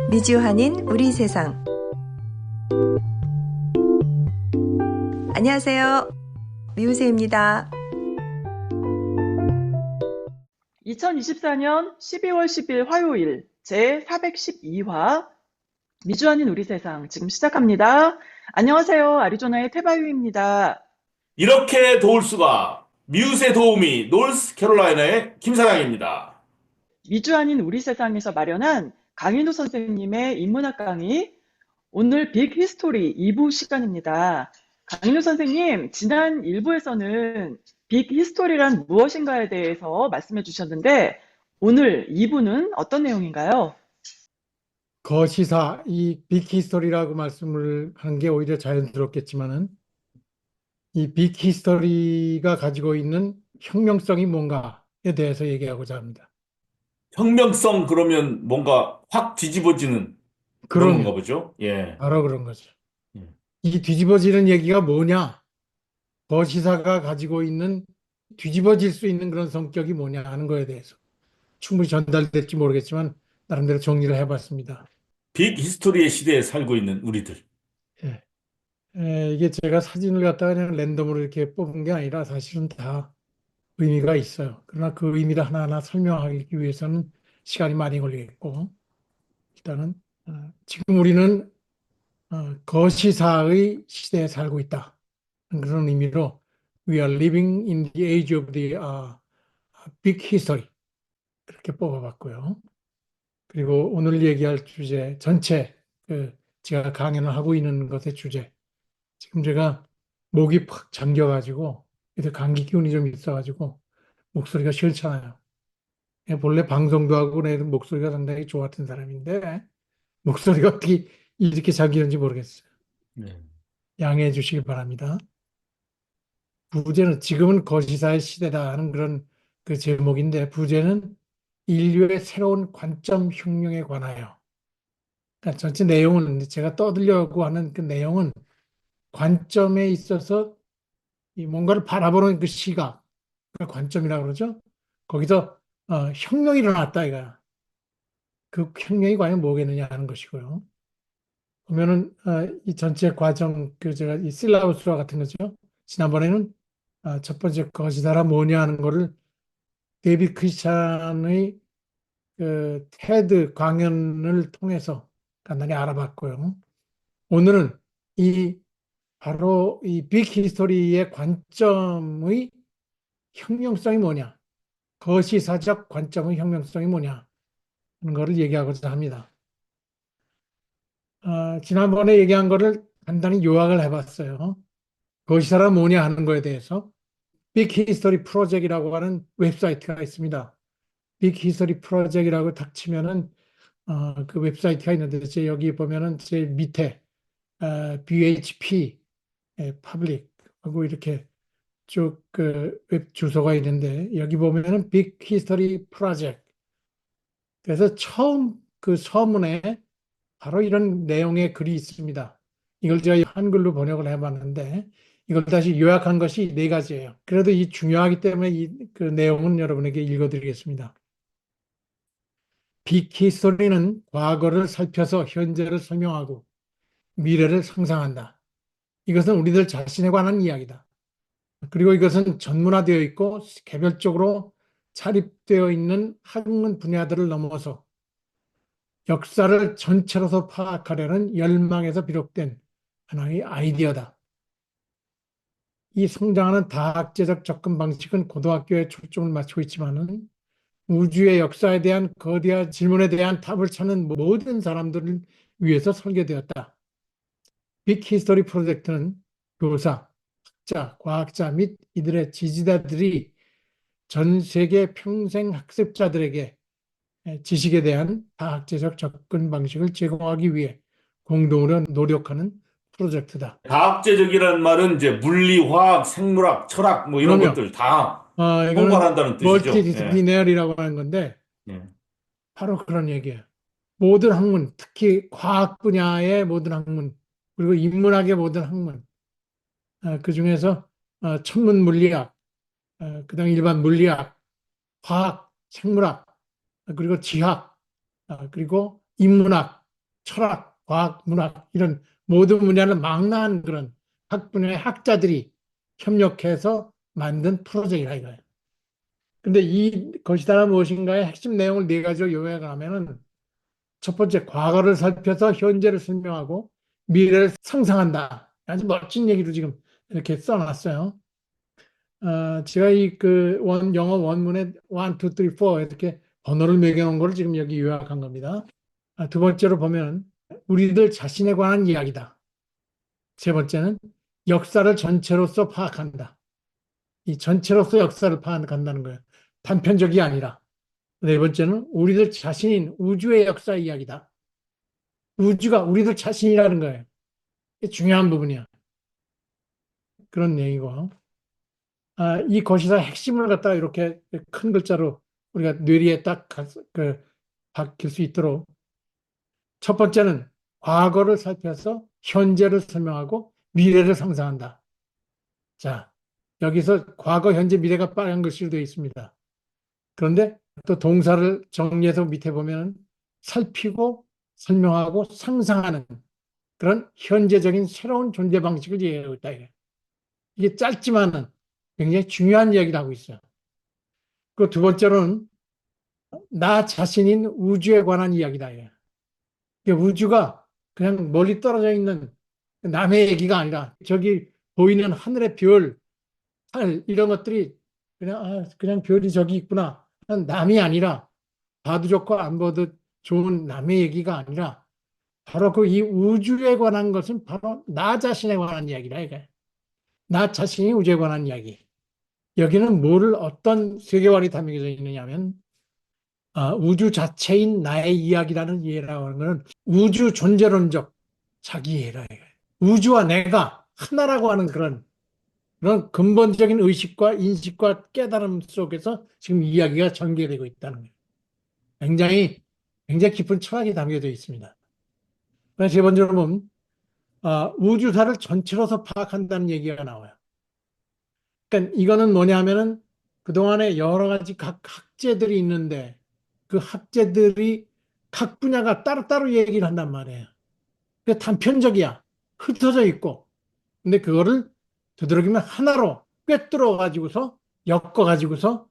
미주한인 우리 세상. 안녕하세요. 미우새입니다. 2024년 12월 10일 화요일 제412화 미주한인 우리 세상 지금 시작합니다. 안녕하세요. 아리조나의 태바유입니다. 이렇게 도울 수가 미웃의 도우미 노스캐롤라이나의 김사랑입니다. 미주한인 우리 세상에서 마련한 강인우 선생님의 인문학 강의, 오늘 빅 히스토리 2부 시간입니다. 강인우 선생님, 지난 1부에서는 빅 히스토리란 무엇인가에 대해서 말씀해 주셨는데 오늘 2부는 어떤 내용인가요? 거시사, 이 빅히스토리라고 말씀을 하는 게 오히려 자연스럽겠지만은 이 빅히스토리가 가지고 있는 혁명성이 뭔가에 대해서 얘기하고자 합니다. 혁명성 그러면 뭔가 확 뒤집어지는 그런 건가 그럼요. 보죠? 예. 바로 그런 거죠. 예. 이 뒤집어지는 얘기가 뭐냐? 거시사가 가지고 있는 뒤집어질 수 있는 그런 성격이 뭐냐 하는 거에 대해서 충분히 전달될지 모르겠지만 나름대로 정리를 해봤습니다. 빅 히스토리의 시대에 살고 있는 우리들. 예. 이게 제가 사진을 갖다가 그냥 랜덤으로 이렇게 뽑은 게 아니라 사실은 다 의미가 있어요. 그러나 그 의미를 하나하나 설명하기 위해서는 시간이 많이 걸리겠고, 일단은 지금 우리는 거시사의 시대에 살고 있다. 그런 의미로 We are living in the age of the big history. 그렇게 뽑아봤고요. 그리고 오늘 얘기할 주제 전체, 제가 강연을 하고 있는 것의 주제. 지금 제가 목이 팍 잠겨가지고, 그래서 감기 기운이 좀 있어가지고, 목소리가 시원찮아요. 본래 방송도 하고 내는 목소리가 상당히 좋았던 사람인데 목소리가 어떻게 이렇게 잠기는지 모르겠어요. 네. 양해해 주시기 바랍니다. 부제는 지금은 거시사의 시대다 하는 그런 그 제목인데 부제는 인류의 새로운 관점 혁명에 관하여. 그러니까 전체 내용은 제가 떠들려고 하는 그 내용은 관점에 있어서 이 뭔가를 바라보는 그 시각, 그 관점이라고 그러죠. 거기서 혁명이 일어났다 이거야. 그 혁명이 과연 뭐겠느냐 하는 것이고요. 보면은 이 전체 과정 그 제가 이 실라우스와 같은 거죠. 지난번에는 첫 번째 거시다라 뭐냐 하는 거를 데이비드 크리스찬의 그 테드 강연을 통해서 간단히 알아봤고요. 오늘은 이 바로 이 빅 히스토리의 관점의 혁명성이 뭐냐, 거시사적 관점의 혁명성이 뭐냐 하는 거를 얘기하고자 합니다. 지난번에 얘기한 거를 간단히 요약을 해봤어요. 거시사라 뭐냐 하는 거에 대해서 빅 히스토리 프로젝트라고 하는 웹사이트가 있습니다. 빅 히스토리 프로젝트라고 딱 치면은 그 웹사이트가 있는데 제 여기 보면은 제 밑에 BHP 퍼블릭 하고 이렇게 쭉 그 웹 주소가 있는데 여기 보면은 빅 히스토리 프로젝트. 그래서 처음 그 서문에 바로 이런 내용의 글이 있습니다. 이걸 제가 한글로 번역을 해봤는데 이걸 다시 요약한 것이 네 가지예요. 그래도 이 중요하기 때문에 그 내용은 여러분에게 읽어드리겠습니다. 빅 히스토리는 과거를 살펴서 현재를 설명하고 미래를 상상한다. 이것은 우리들 자신에 관한 이야기다. 그리고 이것은 전문화되어 있고 개별적으로 차립되어 있는 학문 분야들을 넘어서 역사를 전체로서 파악하려는 열망에서 비롯된 하나의 아이디어다. 이 성장하는 다학제적 접근 방식은 고등학교에 초점을 맞추고 있지만은 우주의 역사에 대한 거대한 질문에 대한 답을 찾는 모든 사람들을 위해서 설계되었다. 빅 히스토리 프로젝트는 교사, 학자, 과학자 및 이들의 지지자들이 전 세계 평생 학습자들에게 지식에 대한 다학제적 접근 방식을 제공하기 위해 공동으로 노력하는 프로젝트다. 다학제적이라는 말은 이제 물리, 화학, 생물학, 철학 뭐 이런 그럼요. 것들 다 이거는 통괄한다는 뜻이죠. 예. 멀티디스플리너리라고 하는 건데 예. 바로 그런 얘기예요. 모든 학문, 특히 과학 분야의 모든 학문, 그리고 인문학의 모든 학문, 그 중에서 천문 물리학, 그다음 일반 물리학, 화학, 생물학, 그리고 지학, 그리고 인문학, 철학, 과학, 문학 이런 모든 분야를 망라한 그런 각 분야의 학자들이 협력해서 만든 프로젝트라 이거예요. 근데 이 것이다가 무엇인가의 핵심 내용을 네 가지로 요약하면은 첫 번째, 과거를 살펴서 현재를 설명하고 미래를 상상한다. 아주 멋진 얘기로 지금 이렇게 써놨어요. 제가 영어 원문에 1, 2, 3, 4 이렇게 번호를 매겨놓은 걸 지금 여기 요약한 겁니다. 두 번째로 보면 우리들 자신에 관한 이야기다. 세 번째는 역사를 전체로서 파악한다. 이 전체로서 역사를 파악한다는 거예요. 단편적이 아니라. 네 번째는 우리들 자신인 우주의 역사 이야기다. 우주가 우리들 자신이라는 거예요. 이게 중요한 부분이야. 그런 얘기고. 이 것이다 핵심을 갖다가 이렇게 큰 글자로 우리가 뇌리에 딱 박힐 수 있도록 첫 번째는 과거를 살펴서 현재를 설명하고 미래를 상상한다. 자, 여기서 과거, 현재, 미래가 빨간 글씨로 되어 있습니다. 그런데 또 동사를 정리해서 밑에 보면 살피고 설명하고 상상하는 그런 현재적인 새로운 존재 방식을 이해하고 있다. 이게 짧지만은 굉장히 중요한 이야기를 하고 있어요. 그 두 번째로는 나 자신인 우주에 관한 이야기다. 우주가 그냥 멀리 떨어져 있는 남의 얘기가 아니라 저기 보이는 하늘의 별, 달 이런 것들이 그냥 별이 저기 있구나. 남이 아니라 봐도 좋고 안 봐도 좋은 남의 얘기가 아니라 바로 그 이 우주에 관한 것은 바로 나 자신에 관한 이야기다. 이게. 나 자신이 우주에 관한 이야기. 여기는 어떤 세계관이 담겨져 있느냐면 우주 자체인 나의 이야기라는 이해라고 하는 것은 우주 존재론적 자기 이해라. 우주와 내가 하나라고 하는 그런 근본적인 의식과 인식과 깨달음 속에서 지금 이야기가 전개되고 있다는 거예요. 굉장히 깊은 철학이 담겨져 있습니다. 세 번째로 보면 우주사를 전체로서 파악한다는 얘기가 나와요. 그러니까 이거는 뭐냐면은 그동안에 여러 가지 각 학제들이 있는데 그 학제들이 각 분야가 따로따로 얘기를 한단 말이에요. 그 단편적이야. 흩어져 있고. 근데 그거를 되도록이면 하나로 꿰뚫어 가지고서 엮어 가지고서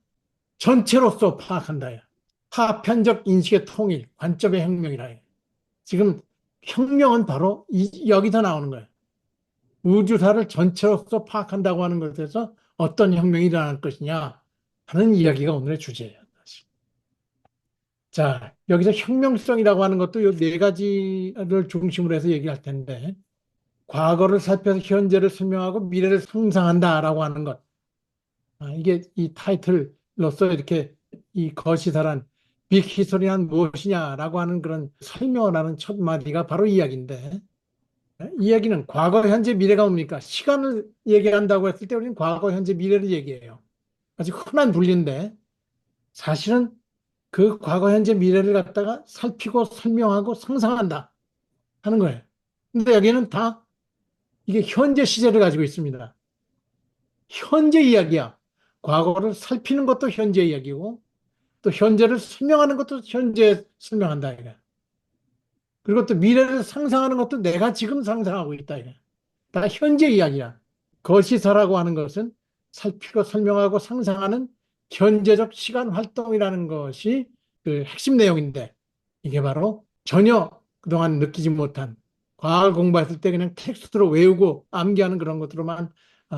전체로서 파악한다. 파편적 인식의 통일, 관점의 혁명이라. 지금 혁명은 바로 여기서 나오는 거예요. 우주사를 전체로서 파악한다고 하는 것에서 어떤 혁명이 일어날 것이냐 하는 이야기가 오늘의 주제예요. 자, 여기서 혁명성이라고 하는 것도 이 네 가지를 중심으로 해서 얘기할 텐데, 과거를 살펴서 현재를 설명하고 미래를 상상한다라고 하는 것. 이게 이 타이틀로서 이렇게 이 거시사란 빅 히스토리란 무엇이냐라고 하는 그런 설명을 하는 첫 마디가 바로 이 이야기인데, 이 이야기는 과거, 현재, 미래가 뭡니까? 시간을 얘기한다고 했을 때 우리는 과거, 현재, 미래를 얘기해요. 아주 흔한 분리인데, 사실은 그 과거, 현재, 미래를 갖다가 살피고 설명하고 상상한다 하는 거예요. 근데 여기는 다 이게 현재 시제를 가지고 있습니다. 현재 이야기야. 과거를 살피는 것도 현재 이야기고 또 현재를 설명하는 것도 현재 설명한다. 이게. 그리고 또 미래를 상상하는 것도 내가 지금 상상하고 있다. 이게. 다 현재 이야기야. 거시사라고 하는 것은 살피고 설명하고 상상하는 현재적 시간 활동이라는 것이 그 핵심 내용인데 이게 바로 전혀 그동안 느끼지 못한 과학을 공부했을 때 그냥 텍스트로 외우고 암기하는 그런 것으로만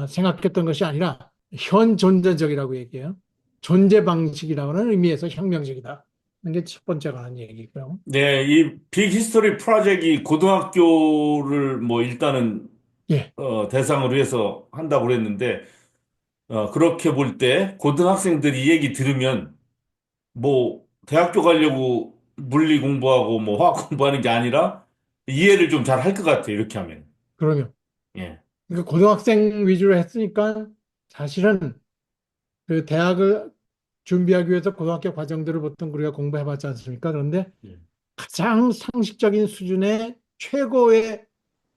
생각했던 것이 아니라 현존재적이라고 얘기해요. 존재 방식이라고 하는 의미에서 혁명적이다. 이게 첫 번째가 하는 얘기고요. 네, 이 빅 히스토리 프로젝트이 고등학교를 뭐 일단은 예, 대상으로 해서 한다고 그랬는데 그렇게 볼 때 고등학생들이 이 얘기 들으면 뭐 대학교 가려고 물리 공부하고 뭐 화학 공부하는 게 아니라 이해를 좀 잘 할 것 같아요. 이렇게 하면. 그러면. 예. 그러니까 고등학생 위주로 했으니까 사실은 그 대학을 준비하기 위해서 고등학교 과정들을 보통 우리가 공부해봤지 않습니까? 그런데 예. 가장 상식적인 수준의 최고의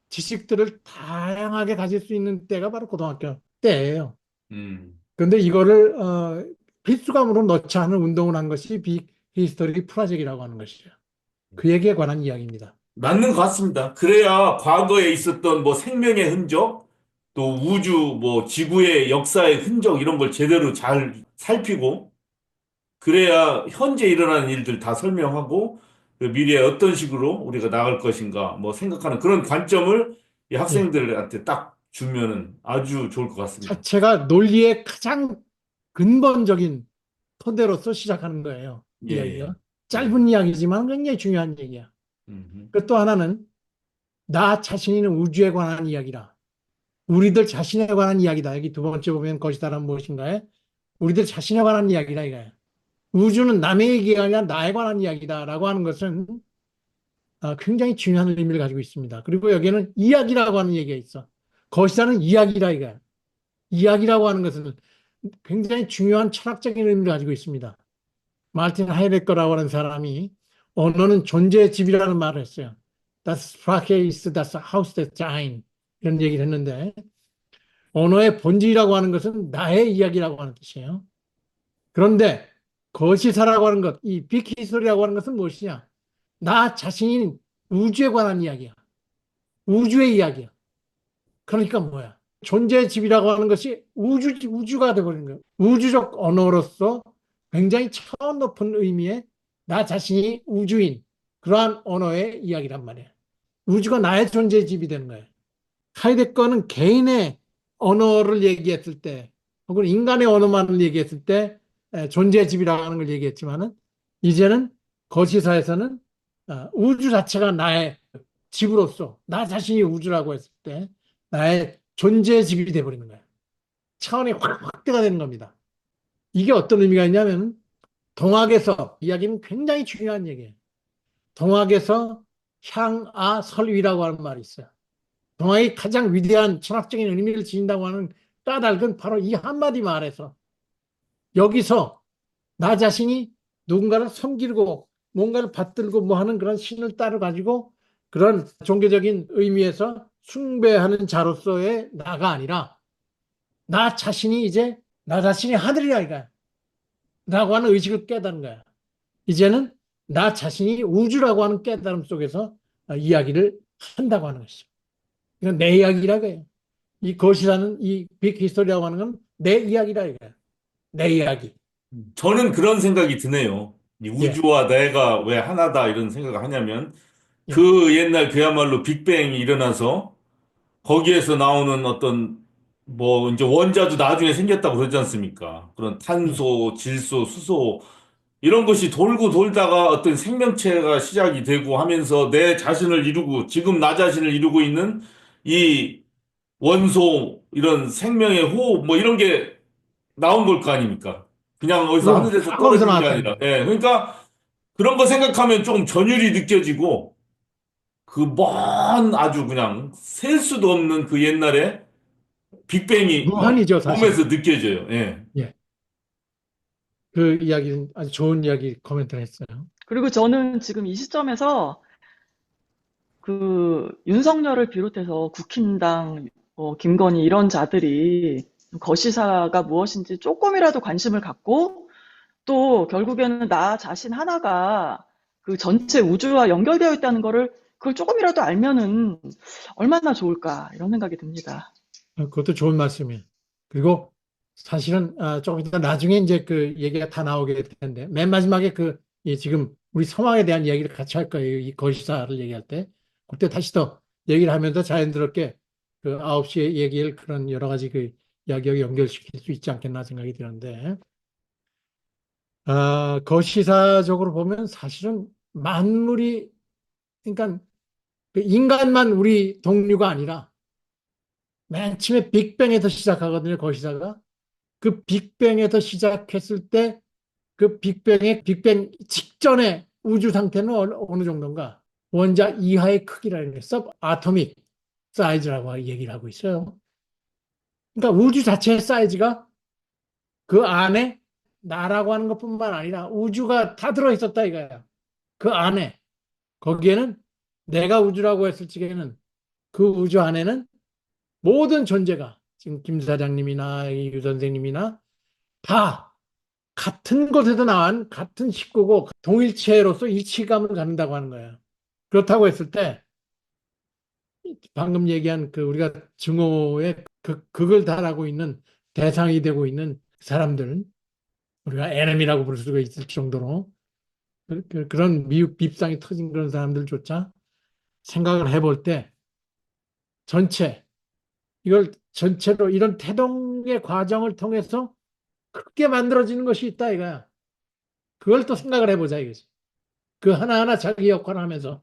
지식들을 다양하게 가질 수 있는 때가 바로 고등학교 때예요. 음. 그런데 이거를 필수과목으로 넣지 않은 운동을 한 것이 빅 히스토리 프로젝트라고 하는 것이죠. 그 얘기에 관한 이야기입니다. 맞는 것 같습니다. 그래야 과거에 있었던 뭐 생명의 흔적, 또 우주, 뭐 지구의 역사의 흔적 이런 걸 제대로 잘 살피고, 그래야 현재 일어나는 일들 다 설명하고, 그 미래에 어떤 식으로 우리가 나갈 것인가, 뭐 생각하는 그런 관점을 이 예. 학생들한테 딱 주면은 아주 좋을 것 같습니다. 자체가 논리의 가장 근본적인 토대로서 시작하는 거예요. 예, 예, 이야기가. 예. 짧은 이야기지만 굉장히 중요한 얘기야. 음, 그 또 하나는 나 자신이 우주에 관한 이야기라. 우리들 자신에 관한 이야기다. 여기 두 번째 보면 것이다란 무엇인가에 우리들 자신에 관한 이야기다 이거야. 우주는 남의 얘기가 아니라 나에 관한 이야기다라고 하는 것은 굉장히 중요한 의미를 가지고 있습니다. 그리고 여기에는 이야기라고 하는 얘기가 있어. 것이다는 이야기라 이거야. 이야기라고 하는 것은 굉장히 중요한 철학적인 의미를 가지고 있습니다. 마르틴 하이데거라고 하는 사람이 언어는 존재의 집이라는 말을 했어요. Das Sprache ist das Haus des Sein. 이런 얘기를 했는데 언어의 본질이라고 하는 것은 나의 이야기라고 하는 뜻이에요. 그런데 거시사라고 하는 것, 이 빅히스토리라고 하는 것은 무엇이냐? 나 자신이 우주에 관한 이야기야. 우주의 이야기야. 그러니까 뭐야? 존재의 집이라고 하는 것이 우주가 되어버리는 거예요. 우주적 언어로서 굉장히 차원 높은 의미의 나 자신이 우주인, 그러한 언어의 이야기란 말이에요. 우주가 나의 존재의 집이 되는 거예요. 하이데거는 개인의 언어를 얘기했을 때, 혹은 인간의 언어만을 얘기했을 때 존재의 집이라고 하는 걸 얘기했지만은, 이제는 거시사에서는 우주 자체가 나의 집으로서 나 자신이 우주라고 했을 때 나의 존재의 집이 돼버리는 거예요. 차원이 확대가 되는 겁니다. 이게 어떤 의미가 있냐면 동학에서 이야기는 굉장히 중요한 얘기예요. 동학에서 향아 설위라고 하는 말이 있어요. 동학이 가장 위대한 철학적인 의미를 지닌다고 하는 까닭은 바로 이 한마디 말에서 여기서 나 자신이 누군가를 섬기고 뭔가를 받들고 뭐 하는 그런 신을 따로 가지고 그런 종교적인 의미에서 숭배하는 자로서의 나가 아니라 나 자신이 이제 나 자신이 하늘이야 이거야. 라고 하는 의식을 깨닫는 거야. 이제는 나 자신이 우주라고 하는 깨달음 속에서 이야기를 한다고 하는 것이죠. 이건 내 이야기라고 해요. 이 것이라는 이 빅히스토리라고 하는 건 내 이야기라 이거야. 내 이야기. 저는 그런 생각이 드네요. 이 예, 우주와 내가 왜 하나다 이런 생각을 하냐면 예, 그 옛날 그야말로 빅뱅이 일어나서 거기에서 나오는 어떤 뭐 이제 원자도 나중에 생겼다고 그러지 않습니까? 그런 예. 탄소, 질소, 수소 이런 것이 돌고 돌다가 어떤 생명체가 시작이 되고 하면서 내 자신을 이루고 지금 나 자신을 이루고 있는 이 원소 이런 생명의 호흡 뭐 이런 게 나온 걸 거 아닙니까? 그냥 어디서 그럼 하늘에서 다 거기서 떨어진 게 나왔다는 아니라 거예요. 예 그러니까 그런 거 생각하면 조금 전율이 느껴지고 그 먼 아주 그냥 셀 수도 없는 그 옛날에 빅뱅이 막 무한이죠, 사실은. 몸에서 느껴져요. 예. 예. 그 이야기는 아주 좋은 이야기 코멘트를 했어요. 그리고 저는 지금 이 시점에서 그 윤석열을 비롯해서 국힘당, 김건희 이런 자들이 거시사가 무엇인지 조금이라도 관심을 갖고 또 결국에는 나 자신 하나가 그 전체 우주와 연결되어 있다는 거를 그걸 조금이라도 알면은 얼마나 좋을까 이런 생각이 듭니다. 그것도 좋은 말씀이에요. 그리고 사실은 조금 이따 나중에 이제 그 얘기가 다 나오게 될 텐데 맨 마지막에 지금 우리 성황에 대한 이야기를 같이 할 거예요. 이 거시사를 얘기할 때 그때 다시 더 얘기를 하면서 자연스럽게 그 9시에 얘기할 그런 여러 가지 그 이야기와 연결시킬 수 있지 않겠나 생각이 드는데 거시사적으로 보면 사실은 만물이 그러니까 그 인간만 우리 동류가 아니라 맨 처음에 빅뱅에서 시작하거든요. 거시사가. 그 빅뱅에서 시작했을 때 그 빅뱅 직전의 우주 상태는 어느 정도인가? 원자 이하의 크기라는 게 서브아토믹 사이즈라고 얘기를 하고 있어요. 그러니까 우주 자체의 사이즈가 그 안에 나라고 하는 것뿐만 아니라 우주가 다 들어있었다 이거야. 그 안에 거기에는 내가 우주라고 했을 적에는 그 우주 안에는 모든 존재가 지금 김 사장님이나 유 선생님이나 다 같은 곳에서 나온 같은 식구고 동일체로서 일치감을 갖는다고 하는 거예요. 그렇다고 했을 때 방금 얘기한 그 우리가 증오의 극을 달하고 있는 대상이 되고 있는 사람들, 우리가 에너미라고 부를 수가 있을 정도로 그런 미흡 밉상이 터진 그런 사람들조차 생각을 해볼 때 전체 이걸 전체로 이런 태동의 과정을 통해서 크게 만들어지는 것이 있다 이거야. 그걸 또 생각을 해보자 이거지. 그 하나하나 자기 역할을 하면서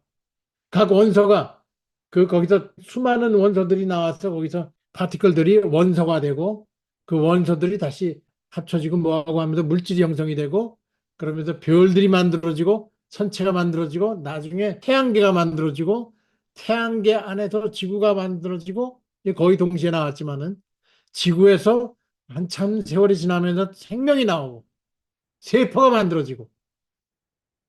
각 원소가 거기서 수많은 원소들이 나와서 거기서 파티클들이 원소가 되고 그 원소들이 다시 합쳐지고 뭐하고 하면서 물질이 형성이 되고 그러면서 별들이 만들어지고 천체가 만들어지고 나중에 태양계가 만들어지고 태양계 안에서 지구가 만들어지고 이게 거의 동시에 나왔지만은 지구에서 한참 세월이 지나면서 생명이 나오고 세포가 만들어지고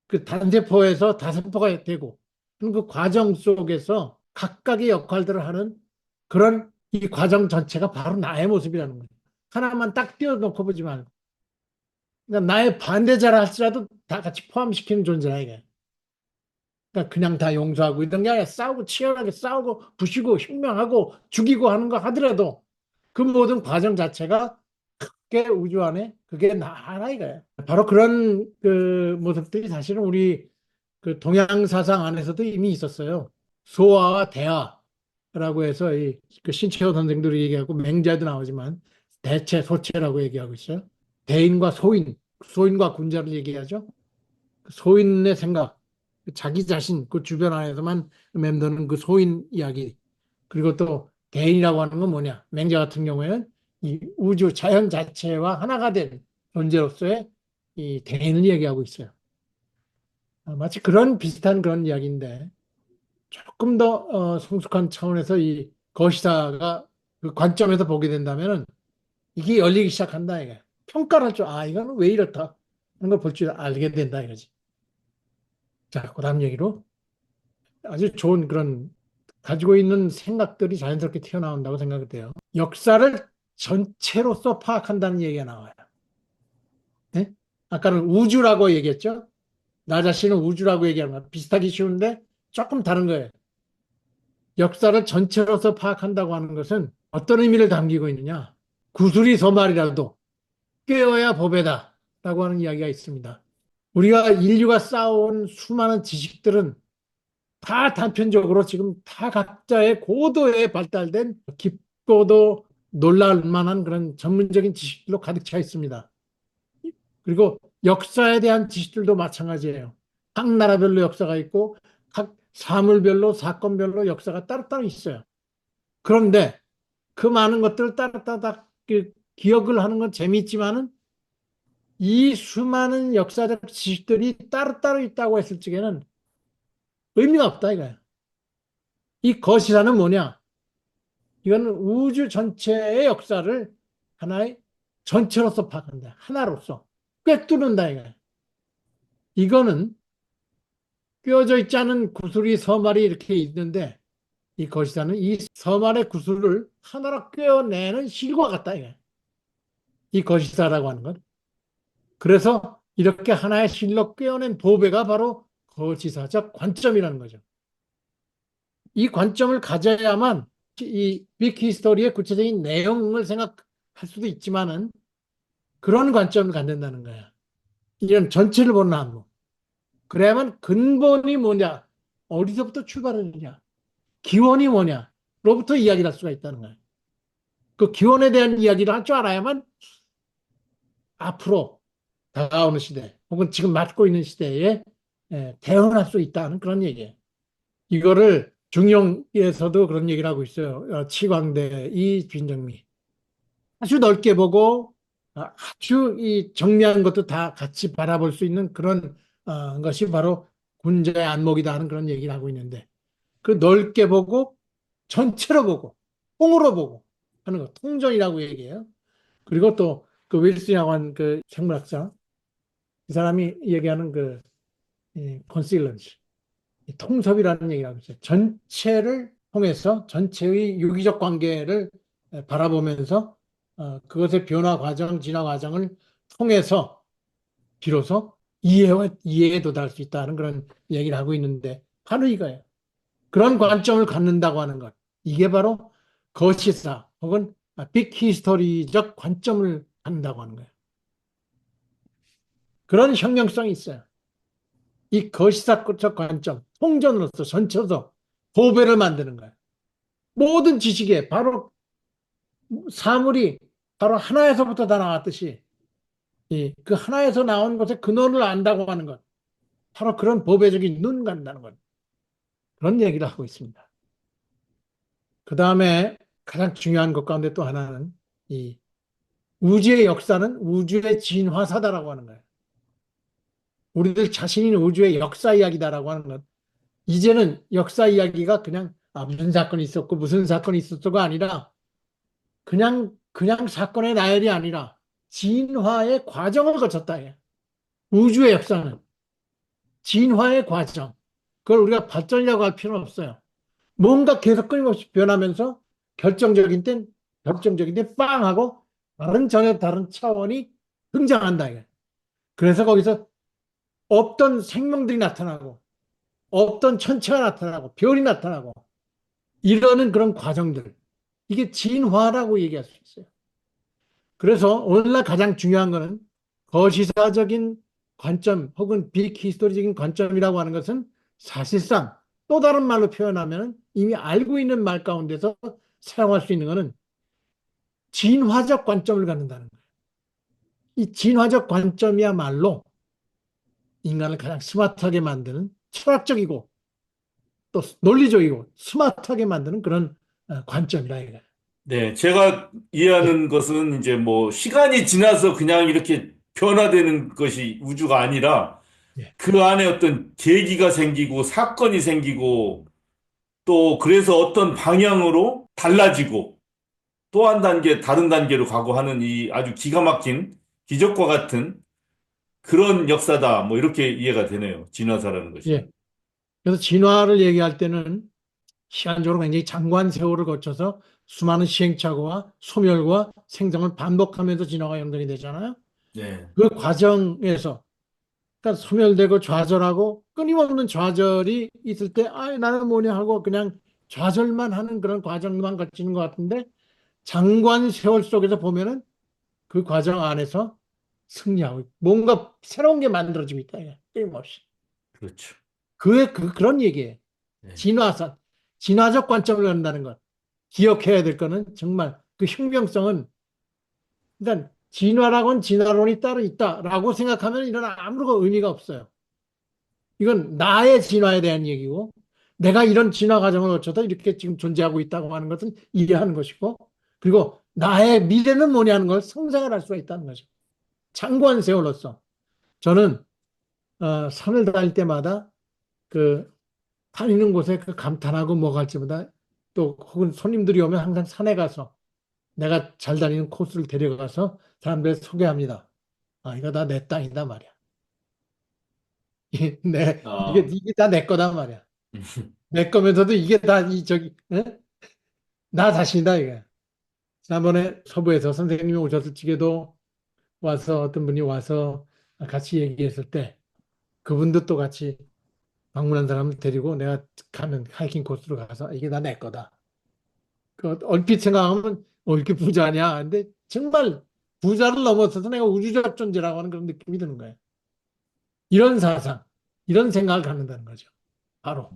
그 단세포에서 다세포가 되고 그 과정 속에서 각각의 역할들을 하는 그런 이 과정 전체가 바로 나의 모습이라는 거예요. 하나만 딱 띄워놓고 보지 말고. 그러니까 나의 반대자라 할지라도 다 같이 포함시키는 존재야, 이게. 그러니까 그냥 다 용서하고 이런 게 아니라 싸우고 치열하게 싸우고 부시고 혁명하고 죽이고 하는 거 하더라도 그 모든 과정 자체가 크게 우주 안에 그게 나라 이거예요. 바로 그런 그 모습들이 사실은 우리 그 동양 사상 안에서도 이미 있었어요. 소아와 대아라고 해서 그 신채호 선생들이 얘기하고 맹자도 나오지만 대체, 소체라고 얘기하고 있어요. 대인과 소인, 소인과 군자를 얘기하죠. 소인의 생각, 자기 자신, 그 주변 안에서만 맴도는 그 소인 이야기. 그리고 또 대인이라고 하는 건 뭐냐? 맹자 같은 경우에는 이 우주 자연 자체와 하나가 된 존재로서의 이 대인을 얘기하고 있어요. 마치 그런 비슷한 그런 이야기인데 조금 더 성숙한 차원에서 이 거시사가 그 관점에서 보게 된다면은 이게 열리기 시작한다 이게 평가를 할 줄, 아 이거는 왜 이렇다 하는 걸 볼 줄 알게 된다 이거지. 자, 그다음 얘기로 아주 좋은 그런 가지고 있는 생각들이 자연스럽게 튀어나온다고 생각이 돼요. 역사를 전체로서 파악한다는 얘기가 나와요. 네? 아까는 우주라고 얘기했죠. 나 자신은 우주라고 얘기하는 거 비슷하기 쉬운데 조금 다른 거예요. 역사를 전체로서 파악한다고 하는 것은 어떤 의미를 담기고 있느냐. 구슬이 서말이라도 꿰어야 법에다 라고 하는 이야기가 있습니다. 우리가 인류가 쌓아온 수많은 지식들은 다 단편적으로 지금 다 각자의 고도에 발달된 깊고도 놀랄 만한 그런 전문적인 지식들로 가득 차 있습니다. 그리고 역사에 대한 지식들도 마찬가지예요. 각 나라별로 역사가 있고 각 사물별로 사건별로 역사가 따로따로 있어요. 그런데 그 많은 것들을 따로따로 기억을 하는 건 재미있지만은 이 수많은 역사적 지식들이 따로따로 있다고 했을 적에는 의미가 없다 이거야. 이 거시사는 뭐냐? 이거는 우주 전체의 역사를 하나의 전체로서 파악한다. 하나로서 꿰뚫는다 이거야. 이거는 꿰어져 있지 않은 구슬이 서말이 이렇게 있는데 이 거시사는 이 서말의 구슬을 하나로 꿰어내는 실과 같다 이거야. 이 거시사라고 하는 것. 그래서 이렇게 하나의 실로 꿰어낸 보배가 바로 거시사적 관점이라는 거죠. 이 관점을 가져야만 이 빅히스토리의 구체적인 내용을 생각할 수도 있지만은 그런 관점을 갖는다는 거야. 이런 전체를 보는 안목. 그래야만 근본이 뭐냐, 어디서부터 출발하느냐, 기원이 뭐냐로부터 이야기를 할 수가 있다는 거야. 그 기원에 대한 이야기를 할 줄 알아야만 앞으로 다가오는 시대, 혹은 지금 맞고 있는 시대에 대응할 수 있다는 그런 얘기예요. 이거를 중용에서도 그런 얘기를 하고 있어요. 치광대 이빈정미. 아주 넓게 보고 아주 이 정리한 것도 다 같이 바라볼 수 있는 그런 것이 바로 군자의 안목이다 하는 그런 얘기를 하고 있는데 그 넓게 보고 전체로 보고 통으로 보고 하는 거 통전이라고 얘기해요. 그리고 또 그 윌슨이라고 한 그 생물학자 이 사람이 얘기하는 그 컨실런스 통섭이라는 얘기를 하고 있어요. 전체를 통해서 전체의 유기적 관계를 바라보면서 그것의 변화 과정, 진화 과정을 통해서 비로소 이해에 도달할 수 있다는 그런 얘기를 하고 있는데 바로 이거예요. 그런 관점을 갖는다고 하는 것. 이게 바로 거시사 혹은 빅 히스토리적 관점을 갖는다고 하는 거예요. 그런 혁명성이 있어요. 이 거시사적 관점, 통전으로서 전체로서 보배를 만드는 거예요. 모든 지식에 바로 사물이 바로 하나에서부터 다 나왔듯이 그 하나에서 나온 것의 근원을 안다고 하는 것. 바로 그런 보배적인 눈 간다는 것. 그런 얘기를 하고 있습니다. 그 다음에 가장 중요한 것 가운데 또 하나는 이 우주의 역사는 우주의 진화사다라고 하는 거예요. 우리들 자신이 우주의 역사 이야기다라고 하는 것. 이제는 역사 이야기가 그냥 무슨 사건이 있었고 무슨 사건이 있었고가 아니라 그냥 사건의 나열이 아니라 진화의 과정을 거쳤다. 우주의 역사는 진화의 과정. 그걸 우리가 발전이라고 할 필요는 없어요. 뭔가 계속 끊임없이 변하면서 결정적인 때 빵 하고 전혀 다른 차원이 등장한다. 그래서 거기서 없던 생명들이 나타나고 없던 천체가 나타나고 별이 나타나고 이러는 그런 과정들. 이게 진화라고 얘기할 수 있어요. 그래서 오늘날 가장 중요한 것은 거시사적인 관점 혹은 빅히스토리적인 관점이라고 하는 것은 사실상 또 다른 말로 표현하면 이미 알고 있는 말 가운데서 사용할 수 있는 것은 진화적 관점을 갖는다는 거예요. 이 진화적 관점이야말로 인간을 가장 스마트하게 만드는 철학적이고 또 논리적이고 스마트하게 만드는 그런 관점이라 이거예요. 네, 제가 이해하는 것은 이제 뭐 시간이 지나서 그냥 이렇게 변화되는 것이 우주가 아니라 예. 그 안에 어떤 계기가 생기고 사건이 생기고 또 그래서 어떤 방향으로 달라지고 또 한 단계 다른 단계로 가고 하는 이 아주 기가 막힌 기적과 같은 그런 역사다. 뭐 이렇게 이해가 되네요. 진화사라는 것이. 예. 그래서 진화를 얘기할 때는 시간적으로 굉장히 장관 세월을 거쳐서 수많은 시행착오와 소멸과 생성을 반복하면서 진화가 연결이 되잖아요. 네. 그 과정에서 그러니까 소멸되고 좌절하고 끊임없는 좌절이 있을 때 나는 뭐냐 하고 그냥 좌절만 하는 그런 과정만 거치는 것 같은데 장관 세월 속에서 보면은 그 과정 안에서 승리하고 뭔가 새로운 게 만들어지고 있다. 끊임없이. 그렇죠. 그런 얘기예요. 네. 진화적 관점을 갖는다는 것. 기억해야 될 거는 정말 그 혁명성은 일단 진화라고는 진화론이 따로 있다라고 생각하면 이런 아무런 의미가 없어요. 이건 나의 진화에 대한 얘기고 내가 이런 진화 과정을 거쳐서 이렇게 지금 존재하고 있다고 하는 것은 이해하는 것이고 그리고 나의 미래는 뭐냐는 걸 상상을 할 수가 있다는 거죠. 장관 세월로서 저는 산을 다닐 때마다 그 다니는 곳에 그 감탄하고 뭐 갈지보다 또 혹은 손님들이 오면 항상 산에 가서 내가 잘 다니는 코스를 데려가서 사람들 소개합니다. 이거 다 내 땅이다 말이야. 아, 이게 다 내 거다 말이야. 내 거면서도 이게 다 나 자신이다 이게. 지난번에 서부에서 선생님이 오셨을 적에도 와서 어떤 분이 와서 같이 얘기했을 때 그분도 또 같이 방문한 사람을 데리고 내가 가는 하이킹 코스로 가서 이게 다 내 거다. 그 얼핏 생각하면 이렇게 부자냐? 근데 정말 부자를 넘어서서 내가 우주적 존재라고 하는 그런 느낌이 드는 거예요. 이런 사상, 이런 생각을 갖는다는 거죠. 바로.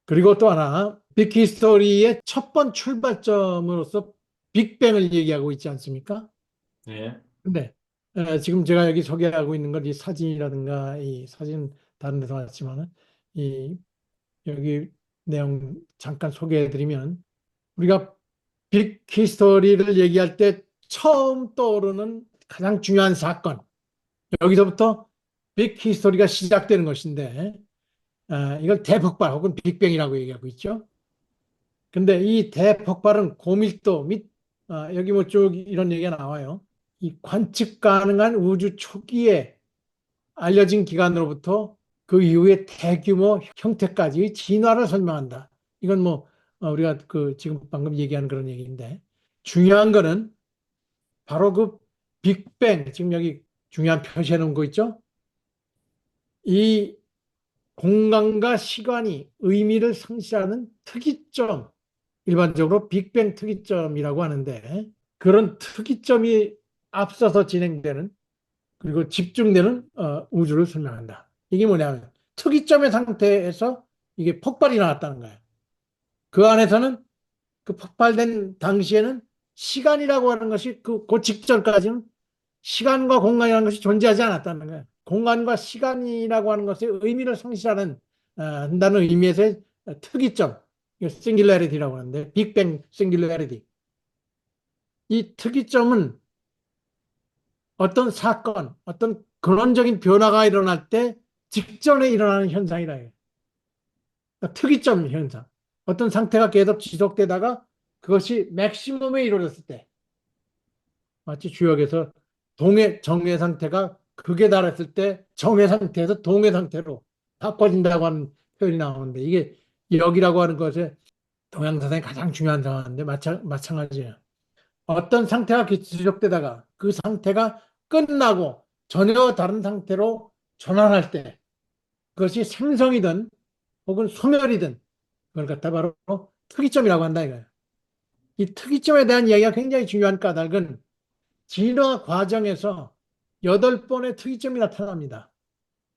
그리고 또 하나, 빅히스토리의 첫 번 출발점으로서 빅뱅을 얘기하고 있지 않습니까? 네. 근데 지금 제가 여기 소개하고 있는 건 이 사진이라든가 이 사진 다른 데서 왔지만은 이 여기 내용 잠깐 소개해드리면 우리가 빅 히스토리를 얘기할 때 처음 떠오르는 가장 중요한 사건 여기서부터 빅 히스토리가 시작되는 것인데 이걸 대폭발 혹은 빅뱅이라고 얘기하고 있죠. 근데 이 대폭발은 고밀도 및 여기 뭐 쭉 이런 얘기가 나와요. 이 관측 가능한 우주 초기에 알려진 기간으로부터 그 이후에 대규모 형태까지의 진화를 설명한다. 이건 뭐 우리가 그 지금 방금 얘기하는 그런 얘기인데 중요한 거는 바로 그 빅뱅 지금 여기 중요한 표시해 놓은 거 있죠? 이 공간과 시간이 의미를 상실하는 특이점, 일반적으로 빅뱅 특이점이라고 하는데, 그런 특이점이 앞서서 진행되는, 그리고 집중되는 우주를 설명한다. 이게 뭐냐면 특이점의 상태에서 이게 폭발이 나왔다는 거예요. 그 안에서는 그 폭발된 당시에는 시간이라고 하는 것이 그 직전까지는 시간과 공간이라는 것이 존재하지 않았다는 거예요. 공간과 시간이라고 하는 것의 의미를 상실하는 한다는 의미에서의 특이점, 싱귤래리티라고 하는데, 빅뱅 싱귤래리티. 이 특이점은 어떤 사건, 어떤 근원적인 변화가 일어날 때 직전에 일어나는 현상이라 해요. 그러니까 특이점 현상. 어떤 상태가 계속 지속되다가 그것이 맥시멈에 이루어졌을 때, 마치 주역에서 정의 상태가 극에 달했을 때 정의 상태에서 동의 상태로 바꿔진다고 하는 표현이 나오는데, 이게 역이라고 하는 것에 동양사상의 가장 중요한 상황인데 마찬가지예요. 어떤 상태가 지속되다가 그 상태가 끝나고 전혀 다른 상태로 전환할 때, 그것이 생성이든 혹은 소멸이든 그걸 갖다 바로 특이점이라고 한다 이거예요. 이 특이점에 대한 이야기가 굉장히 중요한 까닭은 진화 과정에서 8번의 특이점이 나타납니다.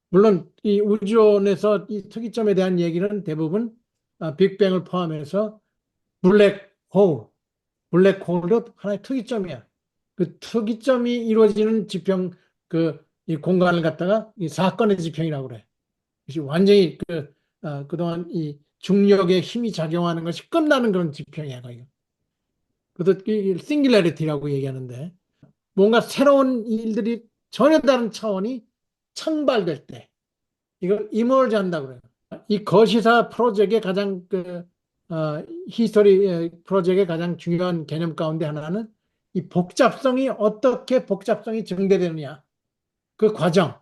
물론 이 우주론에서 이 특이점에 대한 얘기는 대부분 빅뱅을 포함해서 블랙홀도 하나의 특이점이야. 그 특이점이 이루어지는 지평, 이 공간을 갖다가 이 사건의 지평이라고 그래. 그것이 완전히 그동안 이 중력의 힘이 작용하는 것이 끝나는 그런 지평이야, 거기. 그것도 싱귤래리티라고 얘기하는데, 뭔가 새로운 일들이 전혀 다른 차원이 창발될 때, 이걸 이머지 한다고 그래요. 이 거시사 프로젝트의 가장 히스토리 프로젝트의 가장 중요한 개념 가운데 하나는 이 복잡성이 어떻게 복잡성이 증대되느냐, 그 과정,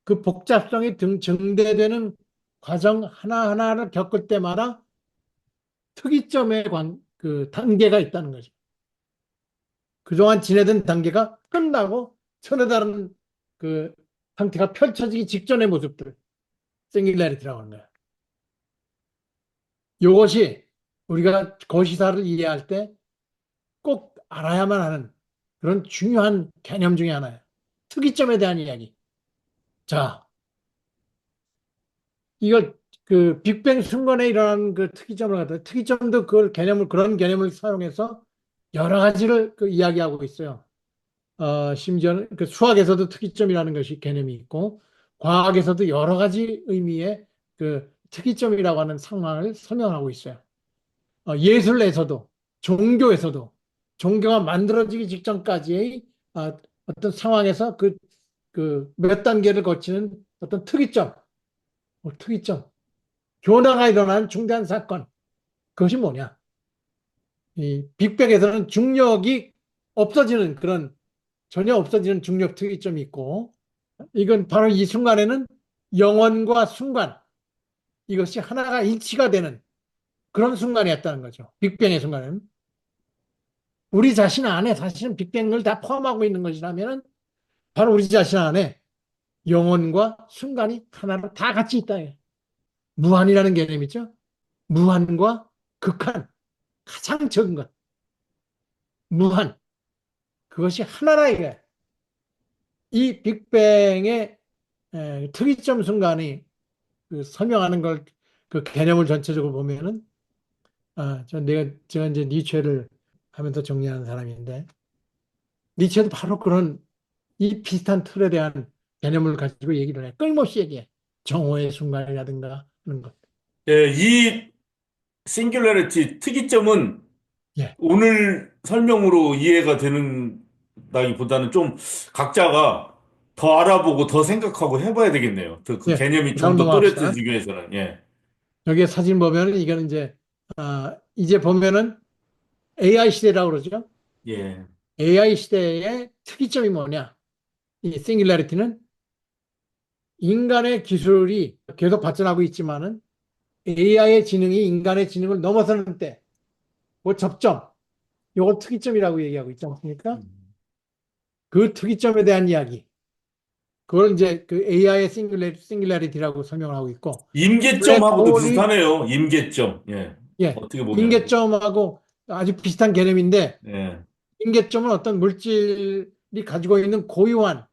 그 복잡성이 증대되는 과정 하나하나를 겪을 때마다 특이점의 단계가 있다는 거죠. 그동안 지내던 단계가 끝나고 전혀 다른 그 상태가 펼쳐지기 직전의 모습들, 싱귤래리티라고 하는 거예요. 이것이 우리가 거시사를 이해할 때 꼭 알아야만 하는 그런 중요한 개념 중에 하나예요. 특이점에 대한 이야기. 자, 이걸 빅뱅 순간에 일어난 그 특이점을 갖다 특이점도 그런 개념을 사용해서 여러 가지를 이야기하고 있어요. 심지어는 수학에서도 특이점이라는 것이 개념이 있고, 과학에서도 여러 가지 의미의 특이점이라고 하는 상황을 설명하고 있어요. 예술에서도, 종교에서도, 종교가 만들어지기 직전까지의 어떤 상황에서 몇 단계를 거치는 어떤 특이점, 변화가 일어난 중대한 사건, 그것이 뭐냐? 이 빅뱅에서는 중력이 없어지는 전혀 없어지는 중력 특이점이 있고, 이건 바로 이 순간에는 영원과 순간, 이것이 하나가 일치가 되는 그런 순간이었다는 거죠. 빅뱅의 순간은. 우리 자신 안에 사실은 빅뱅을 다 포함하고 있는 것이라면 바로 우리 자신 안에 영원과 순간이 하나로 다 같이 있다. 무한이라는 개념이죠. 무한과 극한, 가장 적은 것. 무한. 그것이 하나라 이게. 이 빅뱅의 특이점 순간이 설명하는 개념을 전체적으로 보면은, 제가 이제 니체를 하면서 정리하는 사람인데, 니체도 바로 그런 이 비슷한 틀에 대한 개념을 가지고 얘기를 해. 끊임없이 얘기해. 정오의 순간이라든가 하는 것. 예, 이 싱귤래리티 특이점은 예. 오늘 설명으로 이해가 되는다기보다는 좀 각자가 더 알아보고 더 생각하고 해봐야 되겠네요. 그 예. 개념이 좀 다음 더 넘어갑시다. 또렷해지기 위해서는. 예. 여기 사진 보면은 이거는 이제 보면은 AI 시대라고 그러죠. 예. AI 시대의 특이점이 뭐냐? 이 싱귤래리티는 인간의 기술이 계속 발전하고 있지만은 AI의 지능이 인간의 지능을 넘어서는 때, 그 접점, 이걸 특이점이라고 얘기하고 있지 않습니까? 그 특이점에 대한 이야기. 그걸 이제 그 AI의 싱귤레리티라고 설명을 하고 있고, 임계점하고도 블랙홀이, 비슷하네요. 임계점. 예. 예, 어떻게 보면. 임계점하고 아주 비슷한 개념인데, 예. 임계점은 어떤 물질이 가지고 있는 고유한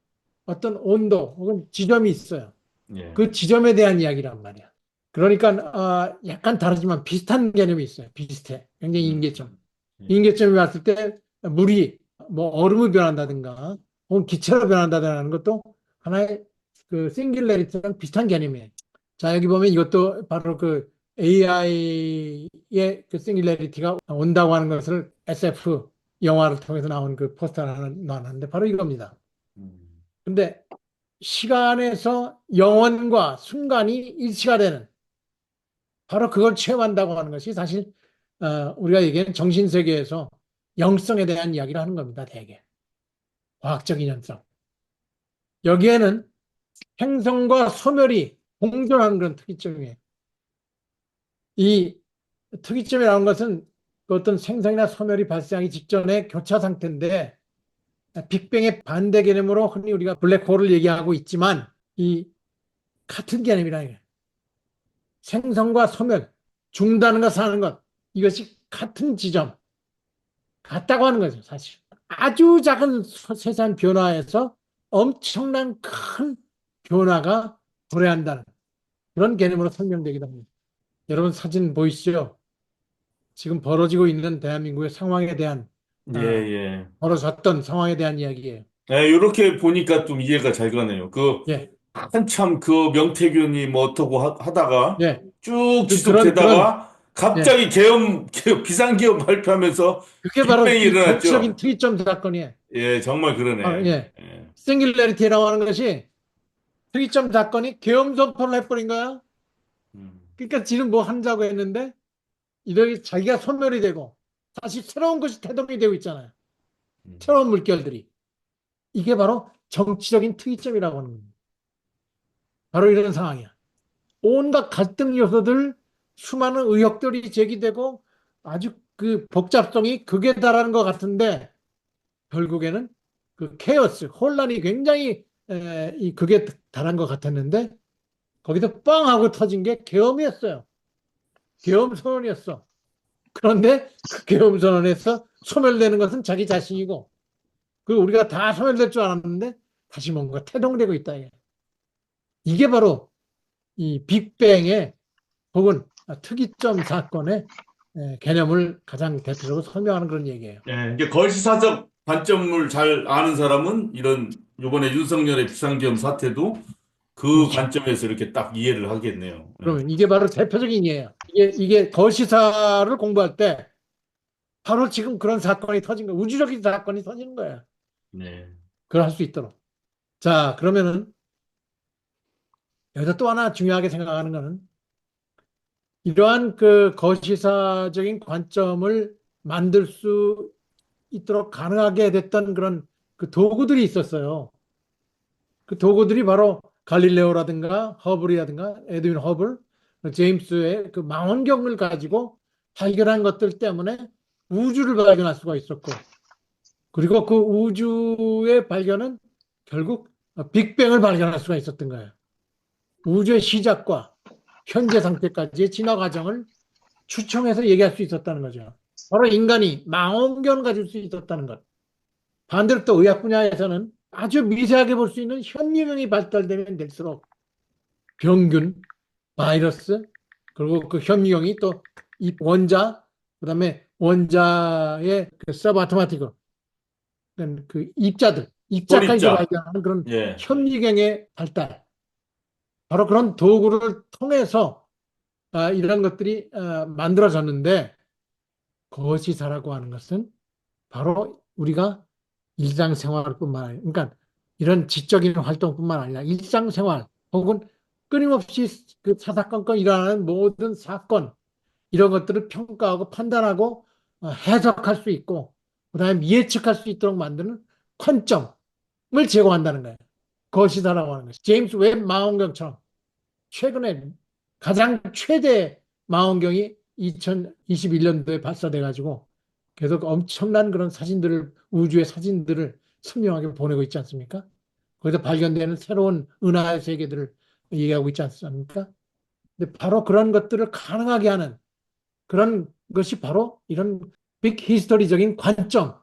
어떤 온도 혹은 지점이 있어요. 예. 그 지점에 대한 이야기란 말이야. 그러니까 약간 다르지만 비슷한 개념이 있어요. 비슷해. 굉장히 임계점. 예. 임계점이 왔을 때 물이 뭐 얼음으로 변한다든가 혹은 기체로 변한다든가 것도 하나의 그 싱귤레리티랑 비슷한 개념이에요. 자, 여기 보면 이것도 바로 그 AI의 그 싱귤레리티가 온다고 하는 것을 SF 영화를 통해서 나온 그 포스터를 하나 나왔는데 바로 이겁니다. 음. 근데 시간에서 영원과 순간이 일치가 되는 바로 그걸 체험한다고 하는 것이 사실 우리가 얘기하는 정신세계에서 영성에 대한 이야기를 하는 겁니다. 대개 과학적인 현상. 여기에는 행성과 소멸이 공존하는 그런 특이점이에요. 이 특이점이라는 것은 그 어떤 생성이나 소멸이 발생하기 직전의 교차 상태인데 빅뱅의 반대 개념으로 흔히 우리가 블랙홀을 얘기하고 있지만 이 같은 개념이라는 거예요. 생성과 소멸, 죽는다는 것, 사는 것, 이것이 같은 지점, 같다고 하는 거죠, 사실. 아주 작은 세상 변화에서 엄청난 큰 변화가 도래한다는 그런 개념으로 설명되기도 합니다. 여러분 사진 보이시죠? 지금 벌어지고 있는 대한민국의 상황에 대한, 예, 예. 벌어졌던 상황에 대한 이야기예요. 예, 이렇게 보니까 좀 이해가 잘 가네요. 예, 한참 그 명태균이 뭐 어떻고 하다가 예. 쭉 그런, 지속되다가 예. 갑자기 비상계엄 발표하면서 그게 바로 빅뱅이 이 정치적인 일어났죠. 특이점 사건이에요. 예, 정말 그러네. 예. 예. 싱귤레리티라고 하는 것이 특이점 사건이 계엄 선포를 해버린 거야. 음, 그러니까 지는 뭐 한다고 했는데 이렇게 자기가 소멸이 되고 다시 새로운 것이 태동이 되고 있잖아요. 음. 새로운 물결들이. 이게 바로 정치적인 특이점이라고 하는 겁니다. 바로 이런 상황이야. 온갖 갈등 요소들, 수많은 의혹들이 제기되고 아주 그 복잡성이 극에 달하는 것 같은데 결국에는 그 케어스, 혼란이 굉장히 이 극에 달한 것 같았는데 거기서 빵 하고 터진 게 계엄이었어요. 계엄 선언이었어. 그런데 그 계엄 선언에서 소멸되는 것은 자기 자신이고 그 우리가 다 소멸될 줄 알았는데 다시 뭔가 태동되고 있다. 이게 바로 이 빅뱅의 혹은 특이점 사건의 개념을 가장 대표적으로 설명하는 그런 얘기예요. 예, 이게 거시사적 관점을 잘 아는 사람은 이런 요번에 윤석열의 비상계엄 사태도 그 그렇죠. 관점에서 이렇게 딱 이해를 하겠네요. 예. 그러면 이게 바로 대표적인 예예요. 이게 거시사를 공부할 때 바로 지금 그런 사건이 터진 거예요. 우주적인 사건이 터지는 거예요. 네. 그걸 할 수 있도록. 자, 그러면은 여기서 또 하나 중요하게 생각하는 거는 이러한 그 거시사적인 관점을 만들 수 있도록 가능하게 됐던 그런 그 도구들이 있었어요. 그 도구들이 바로 갈릴레오라든가 허블이라든가 에드윈 허블, 제임스의 그 망원경을 가지고 발견한 것들 때문에 우주를 발견할 수가 있었고, 그리고 그 우주의 발견은 결국 빅뱅을 발견할 수가 있었던 거예요. 우주의 시작과 현재 상태까지의 진화 과정을 추정해서 얘기할 수 있었다는 거죠. 바로 인간이 망원경을 가질 수 있었다는 것. 반대로 또 의학 분야에서는 아주 미세하게 볼 수 있는 현미경이 발달되면 될수록 병균, 바이러스, 그리고 그 현미경이 또 이 원자, 그다음에 원자의 그 서브아토마티크, 그 입자까지도 돌입자. 발견하는 그런 예. 현미경의 발달. 바로 그런 도구를 통해서 이런 것들이 만들어졌는데 거시사라고 하는 것은 바로 우리가 일상생활뿐만 아니라, 그러니까 이런 지적인 활동뿐만 아니라 일상생활 혹은 끊임없이 그 사사건건 일어나는 모든 사건, 이런 것들을 평가하고 판단하고 해석할 수 있고, 그다음에 예측할 수 있도록 만드는 관점을 제공한다는 거예요. 거시다라고 하는 것이. 제임스 웹 망원경처럼 최근에 가장 최대 망원경이 2021년도에 발사돼 가지고 계속 엄청난 그런 사진들을, 우주의 사진들을 선명하게 보내고 있지 않습니까? 거기서 발견되는 새로운 은하의 세계들을 얘기하고 있지 않습니까? 근데 바로 그런 것들을 가능하게 하는 그런 것이 바로 이런 빅 히스토리적인 관점이라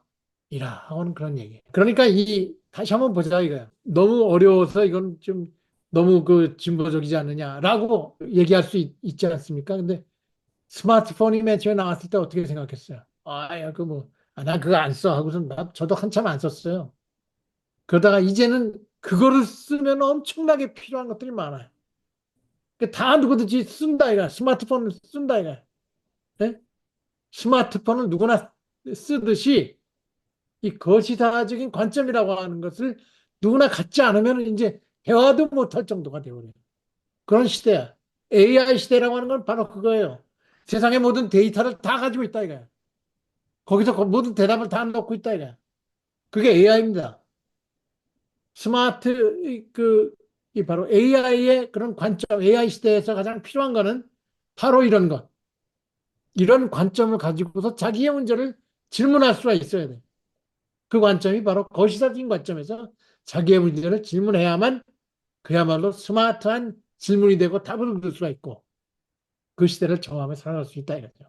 하는 그런 얘기예요. 그러니까 다시 한번 보자 이거야. 너무 어려워서 이건 좀 너무 그 진보적이지 않느냐라고 얘기할 수 있지 않습니까? 근데 스마트폰이 맨 처음에 나왔을 때 어떻게 생각했어요? 나 그거 안 써 하고서 저도 한참 안 썼어요. 그러다가 이제는 그거를 쓰면 엄청나게 필요한 것들이 많아요. 다 누구든지 쓴다 이가 스마트폰을 쓴다 이가. 네? 스마트폰을 누구나 쓰듯이 이 거시사적인 관점이라고 하는 것을 누구나 갖지 않으면 이제 대화도 못할 정도가 되어버려요. 그런 시대야. AI 시대라고 하는 건 바로 그거예요. 세상의 모든 데이터를 다 가지고 있다 이거야. 거기서 모든 대답을 다 넣고 있다 이거야. 그게 AI입니다. 이 바로 AI의 그런 관점, AI 시대에서 가장 필요한 거는 바로 이런 것. 이런 관점을 가지고서 자기의 문제를 질문할 수가 있어야 돼. 그 관점이 바로 거시적인 관점에서 자기의 문제를 질문해야만 그야말로 스마트한 질문이 되고 답을 얻을 수가 있고 그 시대를 정하며 살아갈 수 있다 이거죠.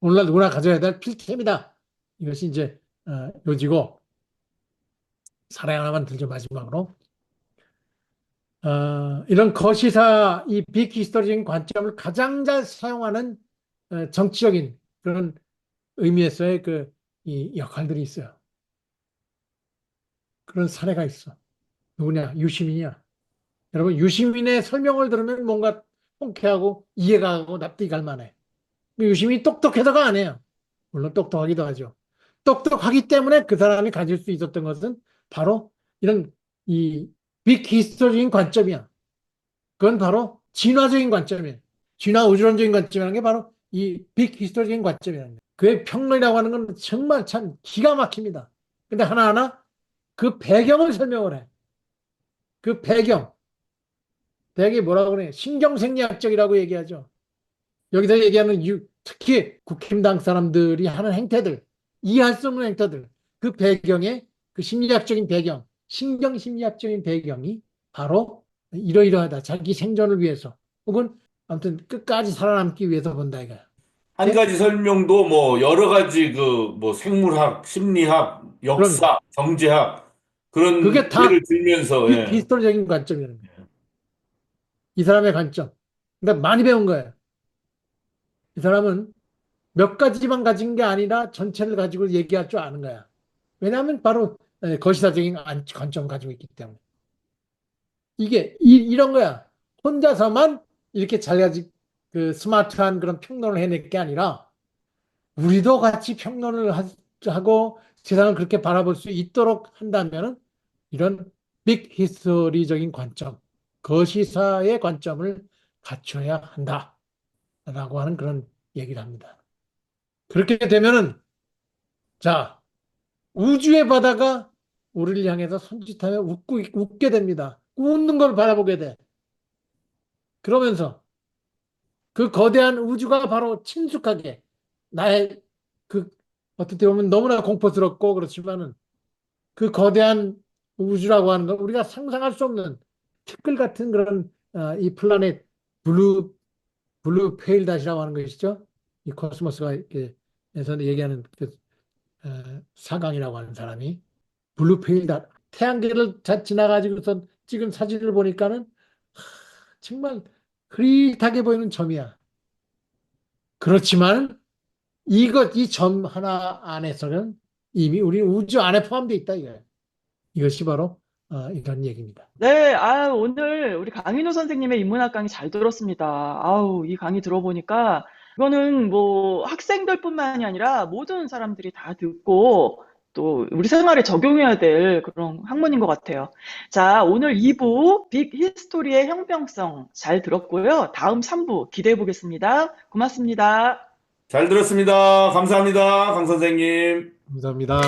오늘날 누구나 가져야 될 필템이다. 이것이 이제 요지고 사례 하나만 들죠. 마지막으로 이런 거시사 이 빅히스토리적인 관점을 가장 잘 사용하는 정치적인 그런 의미에서의 이 역할들이 있어요. 그런 사례가 있어. 누구냐? 유시민이야. 여러분 유시민의 설명을 들으면 뭔가 통쾌하고 이해가 가고 납득이 갈 만해. 유시민이 똑똑해서가 아니에요. 물론 똑똑하기도 하죠. 똑똑하기 때문에 그 사람이 가질 수 있었던 것은 바로 이런 이 빅히스토리적인 관점이야. 그건 바로 진화적인 관점이에요. 진화 우주론적인 관점이라는 게 바로 이 빅히스토리적인 관점이라는 거예요. 그의 평론이라고 하는 건 정말 참 기가 막힙니다. 근데 하나하나 그 배경을 설명을 해. 그 배경. 대개 뭐라고 그래? 신경생리학적이라고 얘기하죠. 여기서 얘기하는 특히 국힘당 사람들이 하는 행태들, 이해할 수 없는 행태들, 그 배경에 그 심리학적인 배경, 신경심리학적인 배경이 바로 이러이러하다. 자기 생존을 위해서 혹은 아무튼 끝까지 살아남기 위해서 본다 이거야. 한 가지 설명도 뭐 여러 가지 뭐 생물학, 심리학, 그럼 역사, 경제학 그런 그게 다 예를 들면서 예. 비스토리적인 관점이라는 거야. 이 사람의 관점. 그러니까 많이 배운 거예요. 이 사람은 몇 가지만 가진 게 아니라 전체를 가지고 얘기할 줄 아는 거야. 왜냐하면 바로 거시사적인 관점을 가지고 있기 때문에. 이게 이런 거야. 혼자서만 이렇게 잘가지 그 스마트한 그런 평론을 해낼 게 아니라 우리도 같이 평론을 하고 세상을 그렇게 바라볼 수 있도록 한다면은 이런 빅 히스토리적인 관점, 거시사의 관점을 갖춰야 한다라고 하는 그런 얘기를 합니다. 그렇게 되면은 자 우주의 바다가 우리를 향해서 손짓하며 웃게 됩니다. 웃는 걸 바라보게 돼. 그러면서 그 거대한 우주가 바로 친숙하게 나의 그 어떻게 보면 너무나 공포스럽고 그렇지만은 그 거대한 우주라고 하는 건 우리가 상상할 수 없는 티끌 같은 그런 이 플라넷 블루 페일 닷이라고 하는 것이죠. 이 코스모스가 이렇게 에서 얘기하는 사강이라고 하는 사람이 블루 페일 닷 태양계를 지나가지고서 찍은 사진을 보니까는 정말 흐릿하게 보이는 점이야. 그렇지만 이 점 하나 안에서는 이미 우리 우주 안에 포함되어 있다 이거예요. 이것이 바로 이런 얘기입니다. 네, 오늘 우리 강인호 선생님의 인문학 강의 잘 들었습니다. 이 강의 들어보니까 이거는 뭐 학생들뿐만이 아니라 모든 사람들이 다 듣고 또 우리 생활에 적용해야 될 그런 학문인 것 같아요. 자, 오늘 2부 빅 히스토리의 형평성 잘 들었고요. 다음 3부 기대해 보겠습니다. 고맙습니다. 잘 들었습니다. 감사합니다. 강 선생님. 감사합니다.